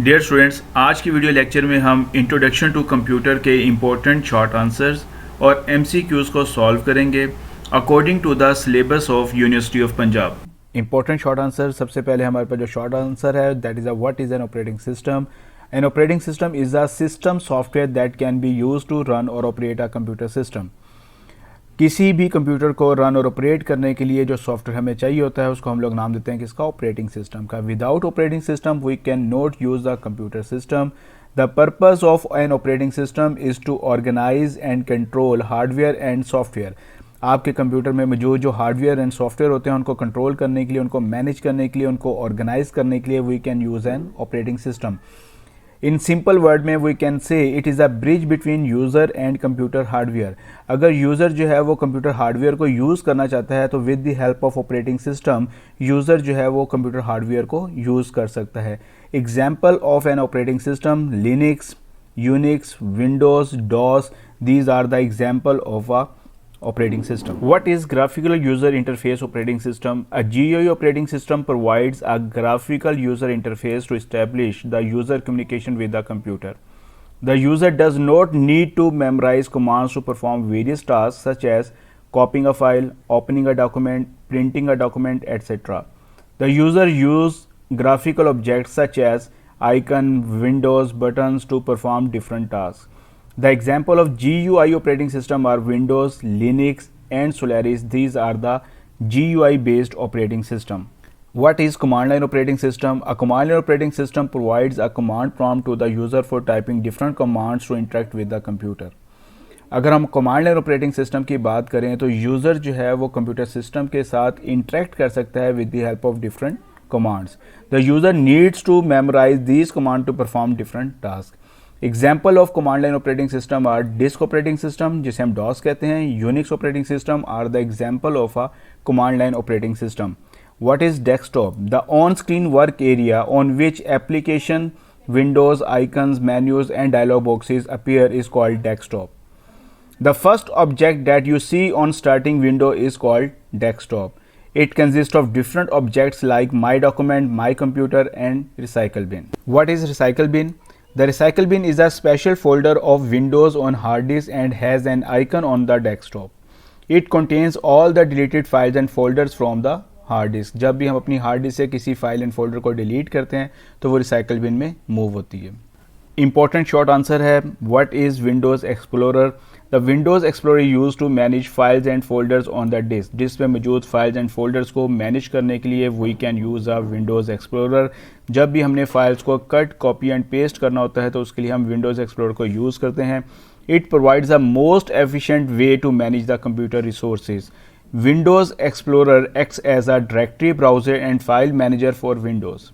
Dear students, आज की video lecture में हम इंट्रोडक्शन टू कंप्यूटर के इम्पोर्टेंट शॉर्ट आंसर्स और एमसीक्यूज़ को सॉल्व करेंगे according to the syllabus of university of Punjab. Important short answer, सबसे पहले हमारे पास जो शॉर्ट आंसर है that is what is an operating system. An operating system is a system software that can be use to run और operate a computer system. किसी भी computer को रन और ऑपरेट करने के लिए जो सॉफ्टवेयर हमें चाहिए होता है उसको हम लोग नाम देते हैं किसका, ऑपरेटिंग सिस्टम का। Without operating system we can not use the computer system. The purpose of an operating system is to organize and control hardware and software. आपके कंप्यूटर में मौजूद जो हार्डवेयर एंड सॉफ्टवेयर होते हैं उनको कंट्रोल करने के लिए, उनको मैनेज करने के लिए, उनको ऑर्गेनाइज करने के लिए we can use an operating system. In simple word में we can say it is a bridge between user and computer hardware. अगर यूज़र जो है वो कंप्यूटर हार्डवेयर को यूज़ करना चाहता है तो with the help of operating system user जो है वो कंप्यूटर हार्डवेयर को यूज़ कर सकता है। Example of an operating system Linux, Unix, Windows, DOS, these are the example of a operating system. What is graphical user interface operating system? A GUI operating system provides a graphical user interface to establish the user communication with the computer. The user does not need to memorize commands to perform various tasks such as copying a file, opening a document, printing a document, etc. The user uses graphical objects such as icon, windows, buttons to perform different tasks. The example of GUI operating system are Windows, Linux and Solaris. These are the GUI based operating system. What is command line operating system? A command line operating system provides a command prompt to the user for typing different commands to interact with the computer. अगर हम command line operating system की बात करें तो user जो है वो computer system के साथ इंटरेक्ट कर सकता है with the help of different commands. The user needs to memorize these command to perform different task. Example of command line operating system are disk operating system जिसे हम डॉस कहते हैं, Unix operating system are the example of a command line operating system. What is desktop? The on screen work area on which application, windows, icons, menus and dialog boxes appear is called desktop. The first object that you see on starting window is called desktop. It consists of different objects like My Document, My Computer and Recycle Bin. What is Recycle Bin? The Recycle Bin is a special folder of Windows on hard disk and has an icon on the desktop. It contains all the deleted files and folders from the hard disk. जब भी हम अपनी hard disk से किसी file and folder को delete करते हैं तो वो रिसाइकल बिन में मूव होती है। इंपॉर्टेंट शॉर्ट आंसर है what is Windows Explorer? The Windows Explorer use to manage files and folders on the disk. Disk पे मौजूद फाइल्स एंड फोल्डर्स को मैनेज करने के लिए we can use a Windows Explorer. जब भी हमने फाइल्स को कट, कॉपी एंड पेस्ट करना होता है तो उसके लिए हम विंडोज एक्सप्लोरर को यूज़ करते हैं। It provides the most efficient way to manage the computer resources. Windows Explorer acts as a directory browser and file manager for Windows.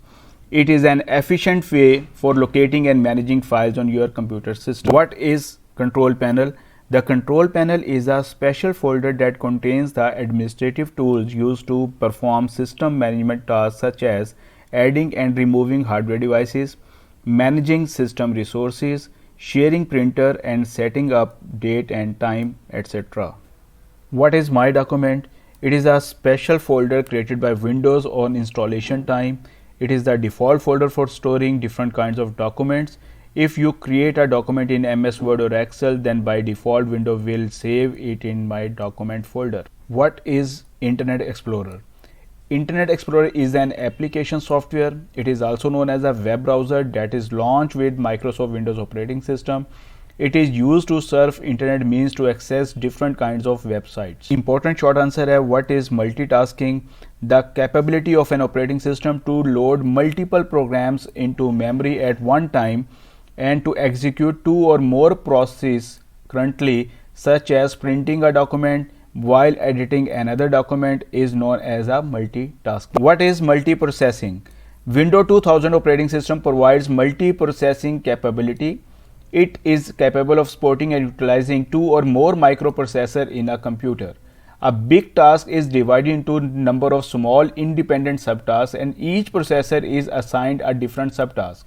It is an efficient way for locating and managing files on your computer system. What is control panel? The control panel is a special folder that contains the administrative tools used to perform system management tasks such as adding and removing hardware devices, managing system resources, sharing printer and setting up date and time, etc. What is My Document? It is a special folder created by Windows on installation time. It is the default folder for storing different kinds of documents. If you create a document in MS Word or Excel, then by default Windows will save it in My Document folder. What is Internet Explorer? Internet Explorer is an application software. It is also known as a web browser that is launched with Microsoft Windows operating system. It is used to surf internet means to access different kinds of websites. Important short answer है what is multitasking? The capability of an operating system to load multiple programs into memory at one time and to execute two or more processes currently, such as printing a document while editing another document, is known as a multitasking. What is multiprocessing? Windows 2000 operating system provides multiprocessing capability. It is capable of supporting and utilizing two or more microprocessors in a computer. A big task is divided into a number of small independent subtasks and each processor is assigned a different subtask.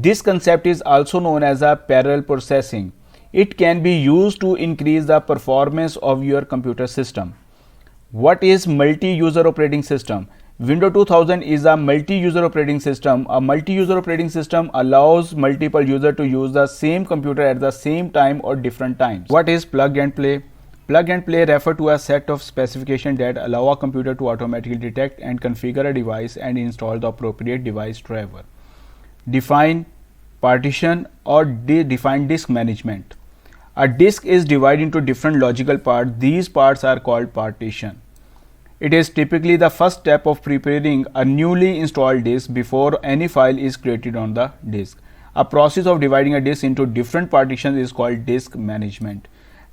This concept is also known as a parallel processing. It can be used to increase the performance of your computer system. What is multi-user operating system? Windows 2000 is a multi-user operating system. A multi-user operating system allows multiple users to use the same computer at the same time or different times. What is plug and play? Plug and play refer to a set of specifications that allow a computer to automatically detect and configure a device and install the appropriate device driver. Define, partition or define disk management. A disk is divided into different logical parts. These parts are called partition. It is typically the first step of preparing a newly installed disk before any file is created on the disk. A process of dividing a disk into different partitions is called disk management.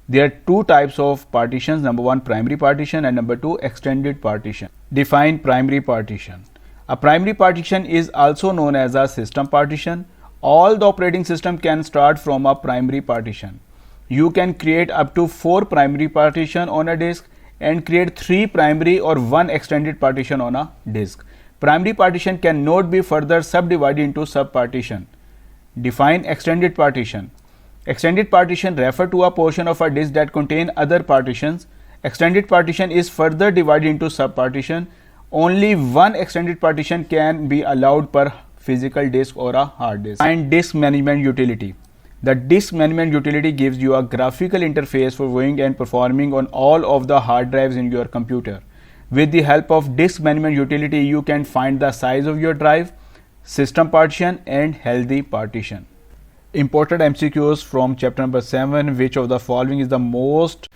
There are two types of partitions, number one primary partition and number two extended partition. Define primary partition. A primary partition is also known as a system partition. All the operating system can start from a primary partition. You can create up to 4 primary partition on a disk and create 3 primary or 1 extended partition on a disk. Primary partition cannot be further subdivided into subpartition. Define extended partition. Extended partition refer to a portion of a disk that contain other partitions. Extended partition is further divided into subpartition. Only one extended partition can be allowed per physical disk or a hard disk. And disk management utility. The disk management utility gives you a graphical interface for viewing and performing on all of the hard drives in your computer. With the help of disk management utility, you can find the size of your drive, system partition and healthy partition. Important MCQs from chapter number 7. Which of the following is the most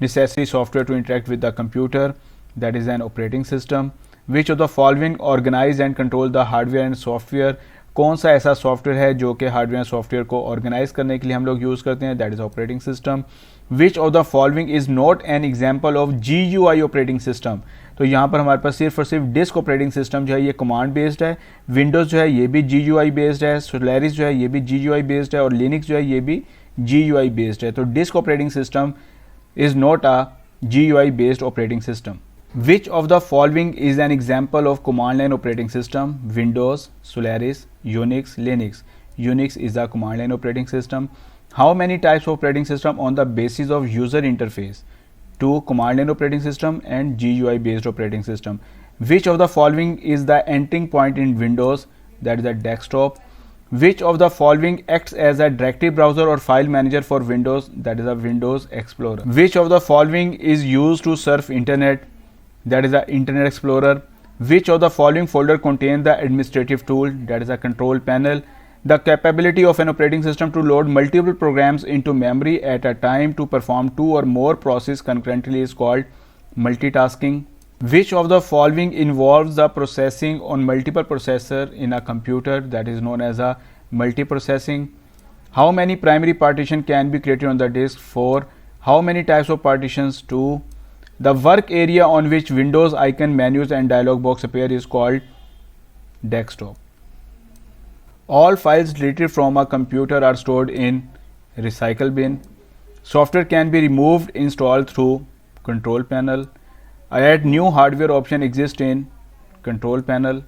necessary software to interact with the computer? That is an operating system. Which of the following organize and control the hardware and software? कौन सा ऐसा software है जो कि hardware software को organise करने के लिए हम लोग यूज़ करते हैं? That is operating system. Which of the following is not an example of GUI operating system? तो यहाँ पर हमारे पास सिर्फ और सिर्फ डिस्क ऑपरेटिंग सिस्टम जो है ये कमांड बेस्ड है. विंडोज़ जो है ये भी GUI बेस्ड है. सोलारिस जो है ये भी GUI बेस्ड है और लिनक्स जो है ये भी GUI बेस्ड है. तो disc operating system is not a GUI based operating system. Which of the following is an example of command line operating system? Windows, Solaris, Unix, Linux. Unix is a command line operating system. How many types of operating system on the basis of user interface? 2 command line operating system and GUI based operating system. Which of the following is the entering point in Windows? That is a desktop. Which of the following acts as a directory browser or file manager for Windows? That is a Windows Explorer. Which of the following is used to surf internet? That is the Internet Explorer. Which of the following folder contains the administrative tool? That is a control panel. The capability of an operating system to load multiple programs into memory at a time to perform 2 or more processes concurrently is called multitasking. Which of the following involves the processing on multiple processors in a computer? That is known as a multiprocessing. How many primary partitions can be created on the disk? 4. How many types of partitions? 2. The work area on which Windows icon, menus and dialog box appear is called desktop. All files deleted from a computer are stored in recycle bin. Software can be removed, installed through control panel. Add new hardware option exists in control panel.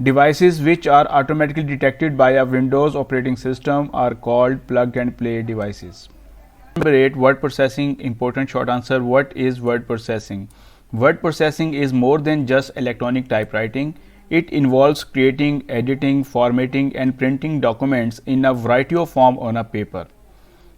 Devices which are automatically detected by a Windows operating system are called plug and play devices. Number 8, word processing. Important short answer. What is word processing? Word processing is more than just electronic typewriting. It involves creating, editing, formatting and printing documents in a variety of form on a paper.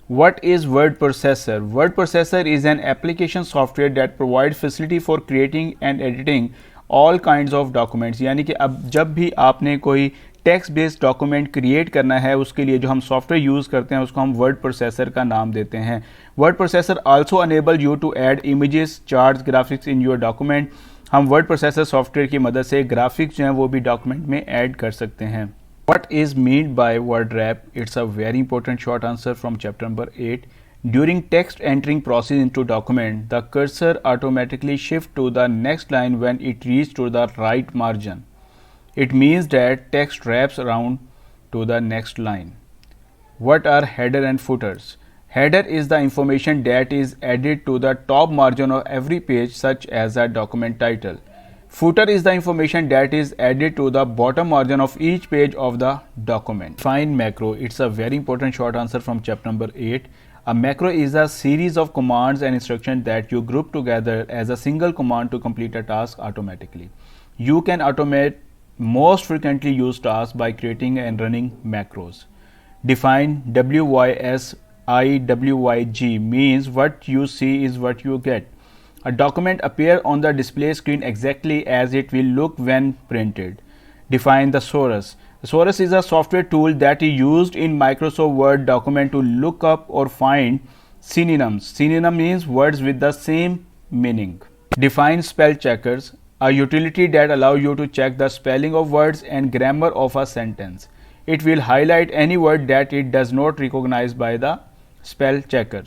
What is word processor? Word processor is an application software that provides facility for creating and editing all kinds of documents. यानी कि अब जब भी आपने कोई text based document create करना है उसके लिए जो हम सॉफ्टवेयर यूज़ करते हैं उसको हम वर्ड प्रोसेसर का नाम देते हैं. Word processor also enable you to add images, charts, graphics in your document. हम वर्ड प्रोसेसर सॉफ्टवेयर की मदद से ग्राफिक्स जो हैं वो भी डॉक्यूमेंट में ऐड कर सकते हैं. What is meant by word wrap? It's a very important short answer from chapter number 8. During text entering process into document, the cursor automatically shifts to the next line when it reaches to the right margin. It means that text wraps around to the next line. What are header and footers? Header is the information that is added to the top margin of every page, such as a document title. Footer is the information that is added to the bottom margin of each page of the document. Find macro. It's a very important short answer from chapter number 8. A macro is a series of commands and instructions that you group together as a single command to complete a task automatically. You can automate most frequently used tasks by creating and running macros. Define WYSIWYG means what you see is what you get. A document appears on the display screen exactly as it will look when printed. Define thesaurus. Thesaurus is a software tool that is used in Microsoft Word document to look up or find synonyms. Synonym means words with the same meaning. Define spell checkers, a utility that allows you to check the spelling of words and grammar of a sentence. It will highlight any word that it does not recognize by the spell checker.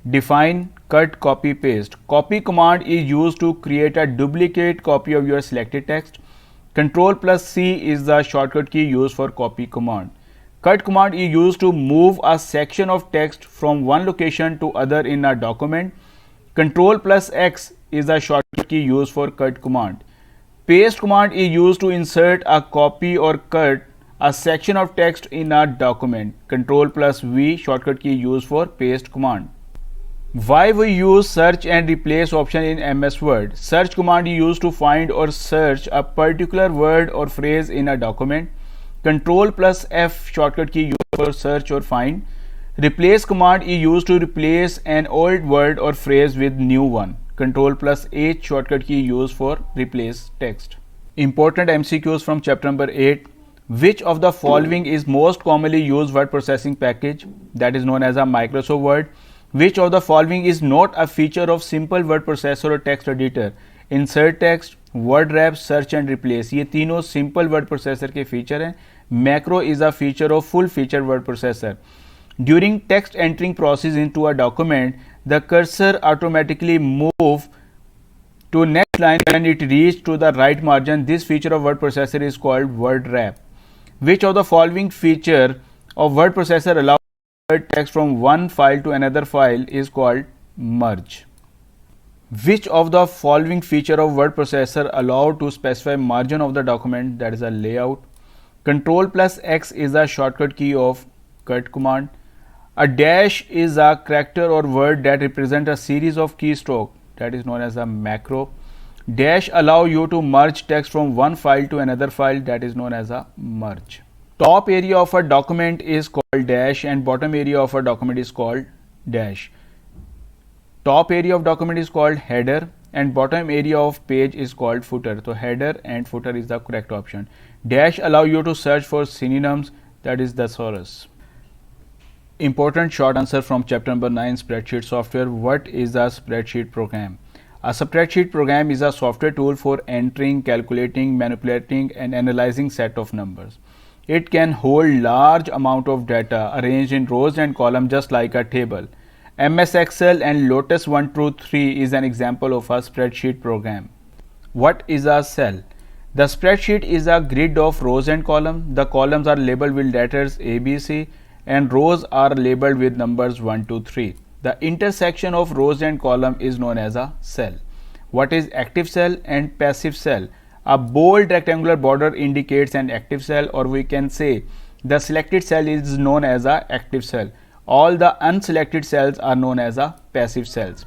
Define cut, copy, paste. Copy command is used to create a duplicate copy of your selected text. Control plus C is the shortcut key used for copy command. Cut command is used to move a section of text from one location to other in a document. Control plus X is the shortcut key used for cut command. Paste command is used to insert a copy or cut a section of text in a document. Control plus V shortcut key used for paste command. Why we use search and replace option in MS Word? Search command is used to find or search a particular word or phrase in a document. Control plus F shortcut key used for search or find. Replace command is used to replace an old word or phrase with new one. Control plus H shortcut key used for replace text. Important MCQs from chapter number 8. Which of the following is most commonly used word processing package, that is known as a Microsoft Word? Which of the following is not a feature of simple word processor or text editor? Insert text, word wrap, search and replace. ये तीनों simple word processor के feature हैं. Macro is a feature of full feature word processor. During text entering process into a document, the cursor automatically move to next line when it reaches to the right margin. This feature of word processor is called word wrap. Which of the following feature of word processor allows text from one file to another file is called merge. Which of the following feature of word processor allow to specify margin of the document, that is a layout? Control plus X is a shortcut key of cut command. A dash is a character or word that represent a series of keystroke, that is known as a macro. Dash allow you to merge text from one file to another file, that is known as a merge. Top area of a document is called dash and bottom area of a document is called dash. Top area of document is called header and bottom area of page is called footer. So header and footer is the correct option. Dash allow you to search for synonyms, that is thesaurus. Important short answer from chapter number 9, spreadsheet software. What is a spreadsheet program? A spreadsheet program is a software tool for entering, calculating, manipulating and analyzing set of numbers. It can hold large amount of data arranged in rows and columns just like a table. MS Excel and Lotus 123 is an example of a spreadsheet program. What is a cell? The spreadsheet is a grid of rows and columns. The columns are labeled with letters A, B, C and rows are labeled with numbers 1, 2, 3. The intersection of rows and columns is known as a cell. What is active cell and passive cell? A bold rectangular border indicates an active cell, or we can say the selected cell is known as a active cell. All the unselected cells are known as a passive cells.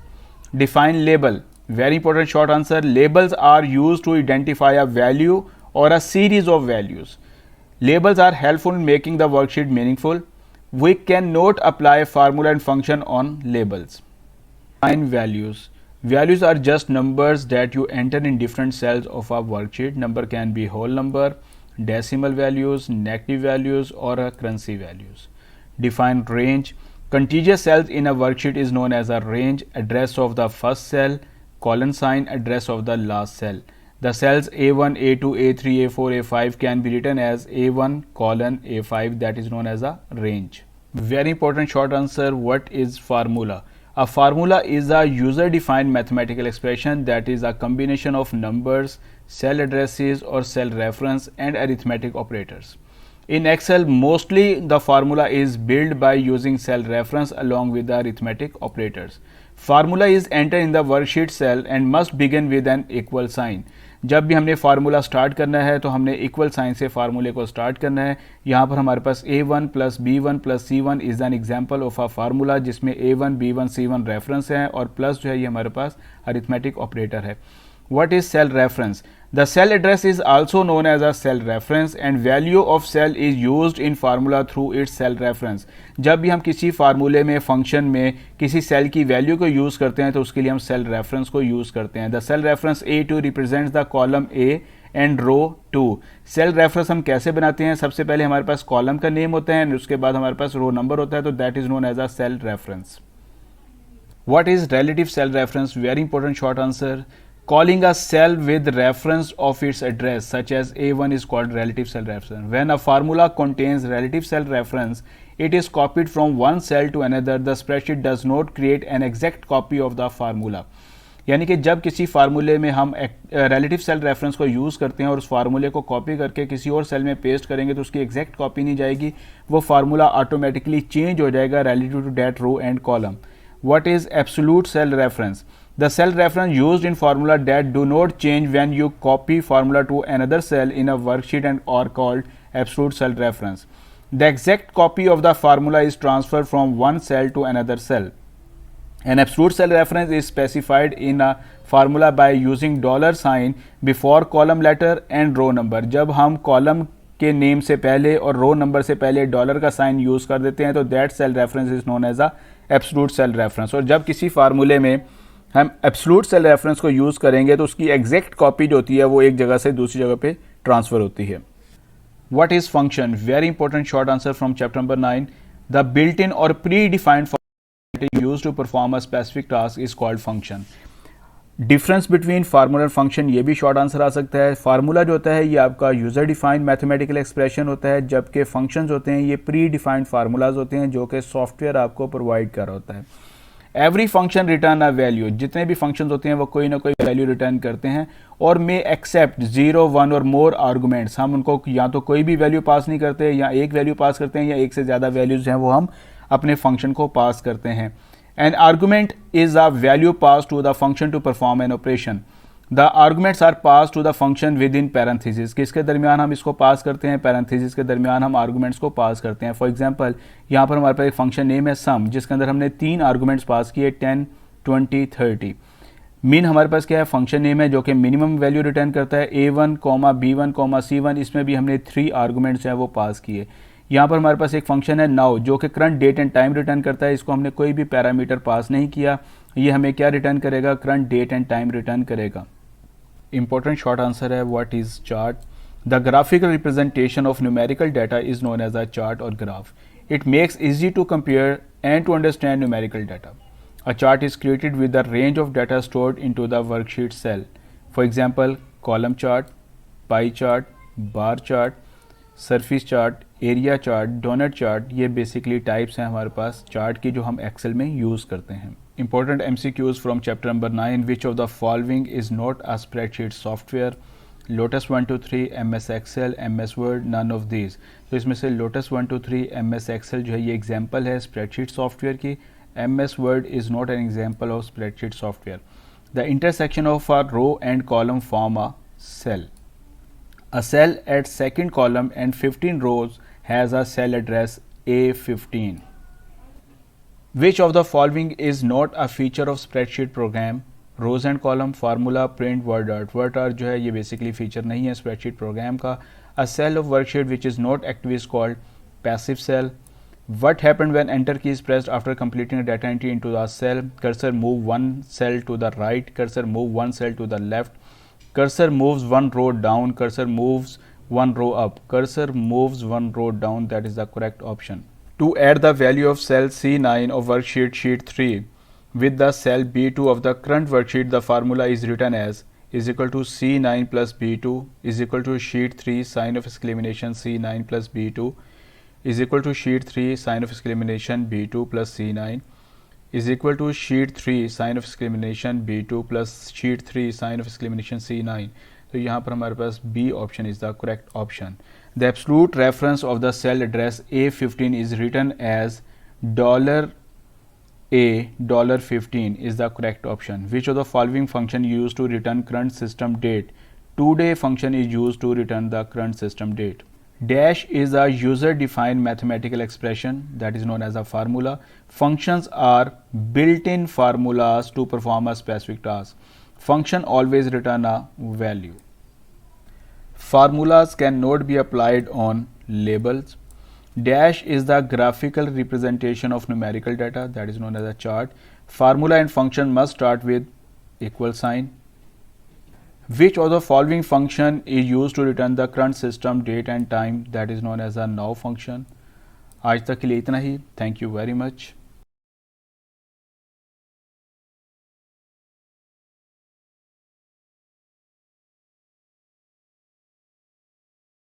Define label. Very important short answer. Labels are used to identify a value or a series of values. Labels are helpful in making the worksheet meaningful. We cannot apply formula and function on labels. Define values. Values are just numbers that you enter in different cells of a worksheet. Number can be whole number, decimal values, negative values or currency values. Define range. Contiguous cells in a worksheet is known as a range. Address of the first cell, colon sign, address of the last cell. The cells A1, A2, A3, A4, A5 can be written as A1 colon A5, that is known as a range. Very important short answer. What is formula? A formula is a user-defined mathematical expression that is a combination of numbers, cell addresses or cell reference and arithmetic operators. In Excel, mostly the formula is built by using cell reference along with the arithmetic operators. Formula is entered in the worksheet cell and must begin with an equal sign. जब भी हमने formula start करना है तो हमने equal sign से फार्मूले को स्टार्ट करना है. यहाँ पर हमारे पास A1 plus B1 plus C1 is an example of a formula जिसमें A1 B1 C1 रेफरेंस है और प्लस जो है ये हमारे पास अरिथमेटिक ऑपरेटर है. What is cell reference? The cell address is also known as a cell reference and value of cell is used in formula through its cell reference. जब भी हम किसी फार्मूले में फंक्शन में किसी सेल की वैल्यू को यूज़ करते हैं तो उसके लिए हम सेल रेफरेंस को यूज़ करते हैं. The cell reference A2 represents the column A and row 2. Cell reference हम कैसे बनाते हैं? सबसे पहले हमारे पास कॉलम का नेम होता है, उसके बाद हमारे पास रो नंबर होता है, तो that is known as a cell reference. What is relative cell reference? Very important short answer. Calling a cell with reference of its address such as A1 is called relative cell reference. When a formula contains relative cell reference, it is copied from one cell to another. The spreadsheet does not create an exact copy of the formula. यानी कि जब किसी फार्मूले में हम relative cell reference को use करते हैं और उस फार्मूले को कॉपी करके किसी और सेल में पेस्ट करेंगे तो उसकी एग्जैक्ट कॉपी नहीं जाएगी, वो फार्मूला ऑटोमेटिकली चेंज हो जाएगा relative to that row and column. What is absolute cell reference? The cell reference used in formula that do not change when you copy formula to another cell in a worksheet and are called absolute cell reference. The exact copy of the formula is transferred from one cell to another cell. An absolute cell reference is specified in a formula by using $sign before column letter and row number. जब हम column के name से पहले और रो number से पहले dollar का sign use कर देते हैं तो that cell reference is known as a absolute cell reference. और जब किसी फार्मूले में हम एब्सोल्यूट सेल रेफरेंस को यूज़ करेंगे तो उसकी एग्जैक्ट कॉपी जो होती है वो एक जगह से दूसरी जगह पे ट्रांसफ़र होती है. What is function? Very important short answer from chapter number 9. The built in और predefined function used to perform a specific task is called function. Difference between formula और फंक्शन, ये भी शॉर्ट आंसर आ सकता है. Formula जो होता है ये आपका यूज़र डिफाइंड मैथमेटिकल एक्सप्रेशन होता है, जबकि फंक्शंस होते हैं ये प्री डिफाइंड फार्मूलाज होते हैं जो कि सॉफ्टवेयर आपको प्रोवाइड कर रहा होता है. Every function return a value. जितने भी फंक्शंस होते हैं वो कोई ना कोई वैल्यू रिटर्न करते हैं और मे एक्सेप्ट 0, 1 और मोर आर्गूमेंट्स. हम उनको या तो कोई भी वैल्यू पास नहीं करते या एक वैल्यू पास करते हैं या एक से ज़्यादा वैल्यूज़ हैं वो हम अपने फंक्शन को पास करते हैं. An argument is a value passed to the function to perform an operation. The arguments are passed to the function within parentheses. किसके दरमियान हम इसको पास करते हैं? पैरेंथेसिस के दरमियान हम आर्गूमेंट्स को पास करते हैं. फॉर एग्जांपल यहाँ पर हमारे पास एक फंक्शन नेम है सम, जिसके अंदर हमने 3 आर्गूमेंट्स पास किए 10, 20, 30. मीन हमारे पास क्या है? फंक्शन नेम है जो कि मिनिमम वैल्यू रिटर्न करता है. A1, B1, C1, इसमें भी हमने 3 आर्गूमेंट्स हैं वो पास किए. यहाँ पर हमारे पास एक फंक्शन है नाउ जो कि current date and time return करता है. इसको हमने कोई भी पैरामीटर पास नहीं किया. ये हमें क्या रिटर्न करेगा? Current date and time return करेगा. इंपॉर्टेंट शॉर्ट आंसर है what is chart? The graphical representation of numerical data is known as a chart और graph. It makes easy to compare and to understand numerical data. A chart is created with the range of data stored into the worksheet cell. For example column chart, pie chart, bar chart, surface chart, area chart, donut chart, ये basically types हैं हमारे पास chart की जो हम Excel में use करते हैं. Important MCQs from chapter number 9. Which of the following is not a spreadsheet software? Lotus 1, 2, 3, MS Excel, MS Word, none of these. तो इसमें से लोटस 1, 2, 3, MS एक्सेल जो है ये एग्जाम्पल है स्प्रेडशीट सॉफ्टवेयर की. MS Word is not an example of spreadsheet software. The intersection of a row and column form a cell. A cell at second column and 15 rows has a cell address A15. Which of the following is not a feature of spreadsheet program? Rows and column, formula, print, word art. Word art जो है ये basically feature नहीं है spreadsheet program का. A cell of worksheet which is not active is called passive cell. What happened when enter key is pressed after completing a data entry into the cell? Cursor move one cell to the right, cursor move one cell to the left. Cursor moves one row down, cursor moves one row up, cursor moves one row down. That is the correct option. To add the value of cell C9 of worksheet sheet 3 with the cell B2 of the current worksheet, the formula is written as is equal to C9 plus B2 is equal to sheet 3 sign of exclamation C9 plus B2 is equal to sheet 3 sign of exclamation B2 plus C9 is equal to sheet 3 sign of exclamation B2 plus sheet 3 sign of exclamation C9. तो यहाँ पर हमारे पास B option is the correct option. The absolute reference of the cell address A15 is written as $A$15 is the correct option. Which of the following function used to return current system date? Today function is used to return the current system date. Dash is a user-defined mathematical expression that is known as a formula. Functions are built-in formulas to perform a specific task. Function always return a value. Formulas cannot be applied on labels. Dash is the graphical representation of numerical data, that is known as a chart. Formula and function must start with equal sign. Which of the following function is used to return the current system date and time, that is known as a now function. आज तक के लिए इतना ही. Thank you very much.